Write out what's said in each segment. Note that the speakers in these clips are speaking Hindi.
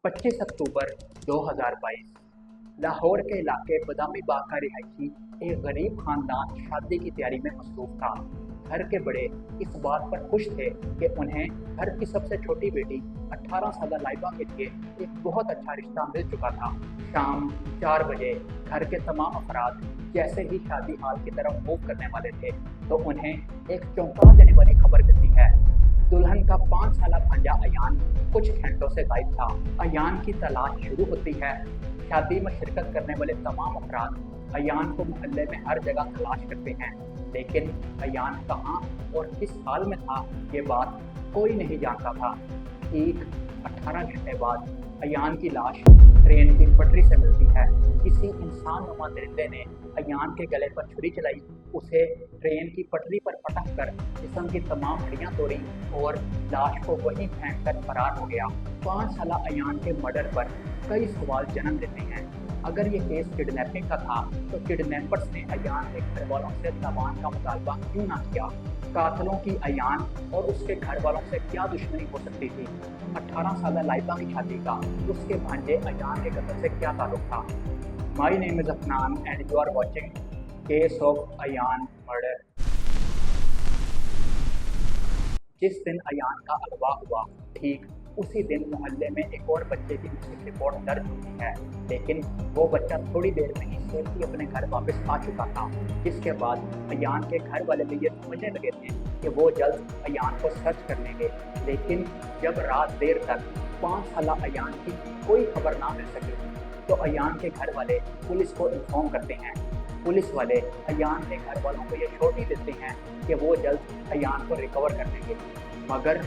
25 अक्टूबर 2022 लाहौर के इलाके बदामी बाग का रिहायशी एक गरीब खानदान शादी की तैयारी में मसरूफ था। घर के बड़े इस बात पर खुश थे कि उन्हें घर की सबसे छोटी बेटी 18 साल लाइबा के लिए एक बहुत अच्छा रिश्ता मिल चुका था। शाम 4 बजे घर के तमाम अफराद जैसे ही शादी हाल की तरफ मूव करने वाले थे तो उन्हें एक चौंका देने वाली खबर मिलती है। दुल्हन का 5 साल भांजा अयान कुछ घंटों से गायब था। अयान की तलाश शुरू होती है। शादी में शिरकत करने वाले तमाम अफराद अयान को मोहल्ले में हर जगह तलाश करते हैं, लेकिन अयान कहाँ और किस हाल में था ये बात कोई नहीं जानता था। ठीक 18 घंटे बाद अयान की लाश ट्रेन की पटरी से मिलती है। किसी इंसान नुमा दरिंदे ने अयान के गले पर छुरी चलाई, उसे ट्रेन की पटरी पर पटक कर जिस्म की तमाम हड्डियां तोड़ी और लाश को वहीं फेंक कर फरार हो गया। 5 साल अयान के मर्डर पर कई सवाल जन्म लेते हैं। अगर ये केस किडनैपिंग का था तो किडनैपर्स ने अयान के घर वालों से तबान का मुतालबा क्यों ना किया? कातलों की अयान और उसके घर वालों से क्या दुश्मनी हो सकती थी? 18 साल लाइबा की शादी का उसके भांजे अयान के कत्ल से क्या ताल्लुक था? My name is Afnan and you are watching case of Ayaan murder. जिस दिन अयान का अगवा हुआ ठीक उसी दिन मोहल्ले में एक और बच्चे की मिसिंग रिपोर्ट दर्ज होती है, लेकिन वो बच्चा थोड़ी देर में ही सेफ्टी अपने घर वापस आ चुका था। जिसके बाद अयान के घर वाले भी ये समझने लगे थे कि वो जल्द अयान को सर्च कर लेंगे, लेकिन जब रात देर तक 5 साल अयान की कोई खबर ना मिल सकी तो अयान के घर वाले पुलिस को इन्फॉर्म करते हैं। पुलिस वाले अयान के घर वालों को ये श्योरिटी देते हैं कि वो जल्द अयान को रिकवर कर लेंगे, मगर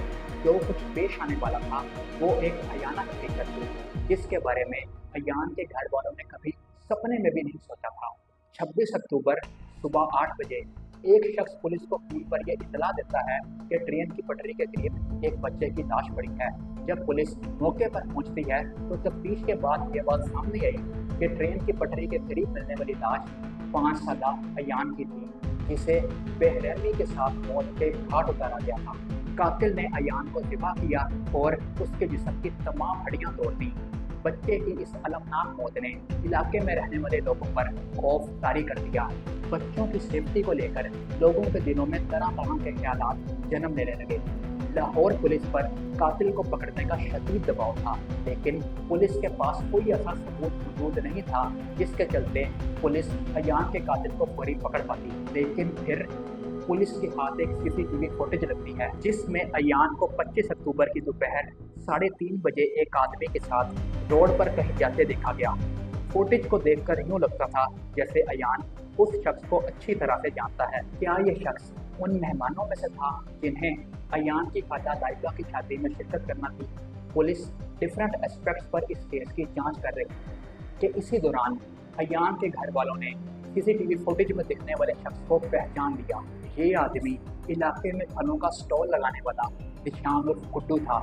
जो कुछ पेश आने वाला था वो एक भयानक हकीकत थी जिसके बारे में अयान के घर वालों ने कभी सपने में भी नहीं सोचा था। 26 अक्टूबर सुबह 8 बजे एक शख्स पुलिस को फोन पर यह इतला देता है कि ट्रेन की पटरी के करीब एक बच्चे की लाश पड़ी है। जब पुलिस मौके पर पहुंचती है तो तफ्तीश के बाद ये बात सामने आई कि ट्रेन की पटरी के करीब मिलने वाली लाश 5 साल अयान की थी, जिसे बेरहमी के साथ मौत के घाट उतारा गया था। कातिल ने अयान को ज़िबा किया और उसके जिस्म की तमाम हड्डियां तोड़ दी। बच्चे की इस अलमनाक मौत ने इलाके में रहने वाले लोगों पर खौफ तारी कर दिया। बच्चों की सेफ्टी को लेकर लोगों के दिलों में तरह तरह के ख्यालात जन्म लेने लगे। लाहौर पुलिस पर कातिल को पकड़ने का शदीद दबाव था, लेकिन पुलिस के पास कोई ऐसा सबूत मौजूद नहीं था जिसके चलते पुलिस अयान के कातिल को फौरी पकड़ पाती। लेकिन फिर पुलिस के हाथ एक सीसीटीवी फुटेज लगती है जिसमें अयान को 25 अक्टूबर की दोपहर 3:30 बजे एक आदमी के साथ रोड पर कहीं जाते देखा गया। फुटेज को देखकर यूं लगता था जैसे अयान उस शख्स को अच्छी तरह से जानता है। क्या ये शख्स उन मेहमानों में से था जिन्हें अयान की खाला लाइबा की शादी में शिरकत करना थी? पुलिस डिफरेंट एस्पेक्ट्स पर इस केस की जांच कर रही थी कि इसी दौरान अयान के घर वालों ने सीसीटीवी फुटेज में दिखने वाले शख्स को पहचान लिया। ये आदमी इलाके में फलों का स्टॉल लगाने वाला निशान उर्फ गुड्डू था।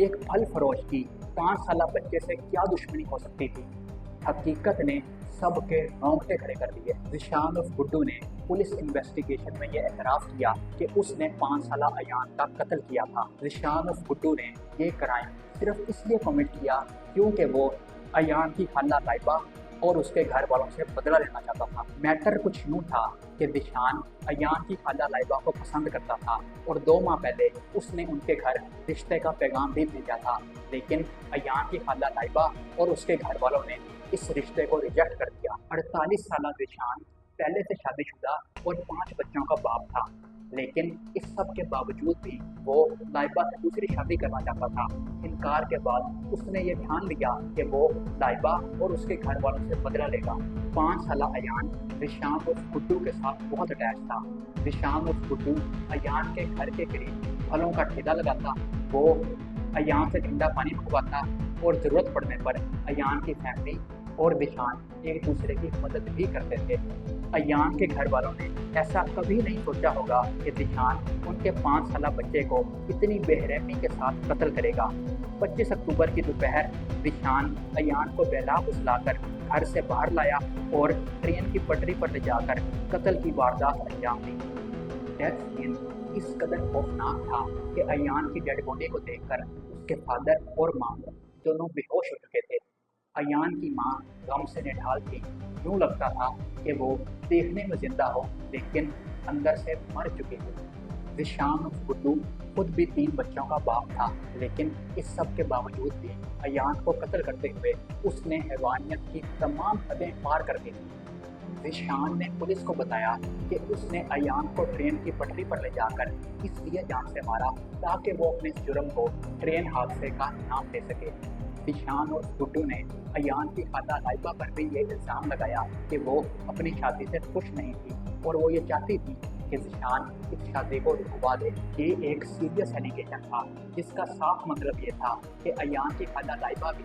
एक फल फरोश की 5 साल बच्चे से क्या दुश्मनी हो सकती थी? हकीकत ने सबके रोंगटे खड़े कर दिए। निशान उर्फ गुड्डू ने पुलिस इन्वेस्टिगेशन में यह एतराफ़ किया कि उसने 5 साल अयान का कत्ल किया था। निशान उर्फ गुड्डू ने यह क्राइम सिर्फ इसलिए कमिट किया क्योंकि वो अयान की खाला लाइबा और उसके घर वालों से बदला लेना चाहता था। मैटर कुछ यूँ था कि निशान अयान की खाला लाइबा को पसंद करता था और 2 माह पहले उसने उनके घर रिश्ते का पैगाम भी भेजा था, लेकिन अयान की खाला लाइबा और उसके घर वालों ने इस रिश्ते को रिजेक्ट कर दिया। 48 साल निशान पहले से शादीशुदा और 5 बच्चों का बाप था, लेकिन इस सब के बावजूद भी वो लाइबा से दूसरी शादी करना चाहता था। इनकार के बाद उसने ये ठान लिया कि वो लाइबा और उसके घर वालों से बदला लेगा। 5 साल अयान निशान उर्फ गुड्डू के साथ बहुत अटैच था। निशान उर्फ गुड्डू अयान के घर के करीब फलों का ठेला लगाता, वो अयान से ठंडा पानी मंगवाता और ज़रूरत पड़ने पर अयान की फैमिली और निशान एक दूसरे की मदद भी करते थे। अयान के घर वालों ने ऐसा कभी नहीं सोचा होगा कि निशान उनके 5 साल बच्चे को इतनी बेरहमी के साथ कत्ल करेगा। 25 अक्टूबर की दोपहर निशान अयान को बेला फुसलाकर घर से बाहर लाया और ट्रेन की पटरी पर ले जाकर कत्ल की वारदात अंजाम दी। डेथ सीन इस कदर खौफनाक था कि अयान की डेड बॉडी को देखकर उसके फादर और मां दोनों बेहोश हो चुके थे। अयान की माँ गम से निढाल थी। यूं लगता था कि वो देखने में जिंदा हो, लेकिन अंदर से मर चुकी थी। ज़ीशान उर्फ गुड्डू खुद भी 3 बच्चों का बाप था, लेकिन इस सब के बावजूद भी अयान को कत्ल करते हुए उसने हैवानियत की तमाम हदें पार कर दी थी। ज़ीशान ने पुलिस को बताया कि उसने अयान को ट्रेन की पटरी पर ले जाकर इसलिए जान से मारा ताकि वो अपने इस जुर्म को ट्रेन हादसे का नाम दे सके। ज़ीशान और गुड्डू ने अयान की खाला लाइबा पर भी ये इल्ज़ाम लगाया कि वो अपनी शादी से खुश नहीं थी और वो ये चाहती थी कि ज़ीशान इस शादी को रुकवा दे। ये एक सीरियस एलिगेशन था, जिसका साफ मतलब ये था कि अयान की खाला लाइबा भी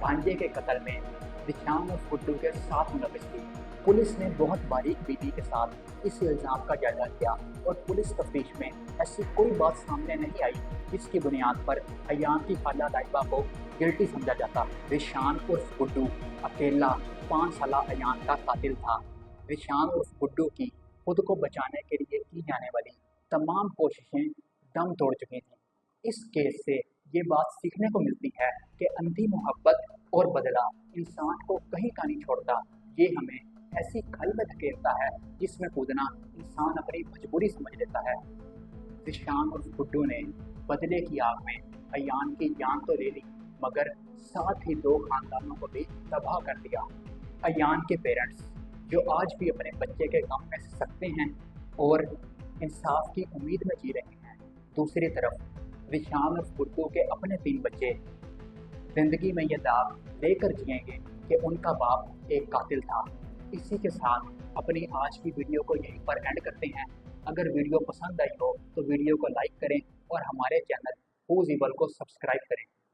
भांजे के कत्ल में ज़ीशान और गुड्डू के साथ मुलविस थी। पुलिस ने बहुत बारीक बीनी के साथ इस इल्ज़ाम का जायजा लिया और पुलिस तफ्तीश में ऐसी कोई बात सामने नहीं आई जिसकी बुनियाद पर अयान की खाला लाइबा को गिल्टी समझा जाता। ज़ीशान उर्फ गुड्डू अकेला 5 साला अयान का कातिल था। ज़ीशान उर्फ गुड्डू की खुद को बचाने के लिए की जाने वाली तमाम कोशिशें दम तोड़ चुकी थीं। इस केस से ये बात सीखने को मिलती है कि अंधी मोहब्बत और बदला इंसान को कहीं का नहीं छोड़ता। ये हमें ऐसी खाई में धकेलता है जिसमें कूदना इंसान अपनी मजबूरी समझ लेता है। ज़ीशान उर्फ गुड्डू ने बदले की आग में अयान की जान तो ले ली, मगर साथ ही 2 खानदानों को भी तबाह कर दिया। अयान के पेरेंट्स जो आज भी अपने बच्चे के गम में सकते हैं और इंसाफ की उम्मीद में जी रहे हैं। दूसरी तरफ ज़ीशान उर्फ गुड्डू के अपने 3 बच्चे जिंदगी में ये दाग लेकर जिएंगे कि उनका बाप एक कातिल था। इसी के साथ अपनी आज की वीडियो को यहीं पर एंड करते हैं। अगर वीडियो पसंद आई हो तो वीडियो को लाइक करें और हमारे चैनल हूज़ इवल को सब्सक्राइब करें।